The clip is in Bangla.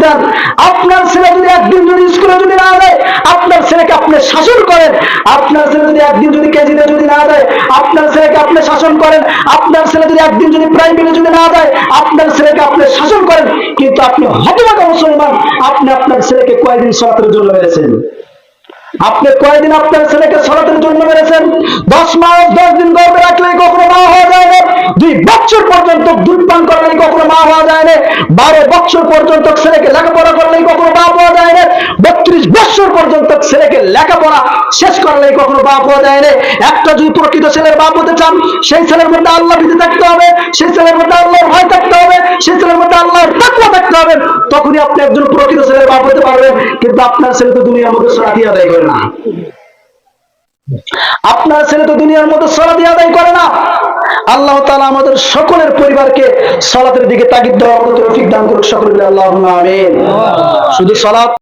যান। আপনার ছেলে যদি একদিন যদি স্কুলে যদি না যায়, আপনার ছেলেকে আপনি শাসন করেন। আপনার ছেলে যদি একদিন যদি কেজিতে যদি না যায়, আপনার ছেলেকে আপনি শাসন করেন। আপনার ছেলে যদি একদিন যদি প্রাইমারি যদি না যায়, আপনার ছেলেকে আপনি শাসন করেন। কিন্তু আপনি হতভাগা মুসলমান, আপনি আপনার ছেলেকে কয়দিন সালাতের জন্য মেরেছেন? আপনি কয়দিন আপনার ছেলেকে সালাতের জন্য মেরেছেন? 10 মাস 10 দিন গর্ভে রাখলেই কখনো মা হওয়া যায় না। 2 বছর পর্যন্ত দুধ পান করলেই কখনো মা হওয়া যায় না। 12 বছর পর্যন্ত ছেলেকে লেখাপড়া করলেই কখনো বাপ হওয়া যায় না। 32 বছর পর্যন্ত ছেলেকে লেখাপড়া শেষ করলেই কখনো বাপ হওয়া যায় না। একটা যদি প্রকৃত ছেলের বাপ হতে চান, সেই ছেলের মধ্যে আল্লাহ ভীতি থাকতে হবে, সেই ছেলের মধ্যে আল্লাহর ভয় থাকতে হবে, সেই ছেলের মধ্যে আল্লাহর তাকওয়া থাকতে হবে। তখনই আপনি একজন প্রকৃত ছেলের বাপ হতে পারবেন। কিন্তু আপনার ছেলে তো দুনিয়ার মধ্যে সালাত আদায় করে না। আপনার ছেলে তো দুনিয়ার মধ্যে সালাত আদায় করে না। আল্লাহ তাআলা আমাদের সকলের পরিবারকে সালাতের দিকে তাগিদ দেওয়ার মতো তৌফিক দান করুন। সকলে বলি আল্লাহুম্মা আমিন। শুধু সালাত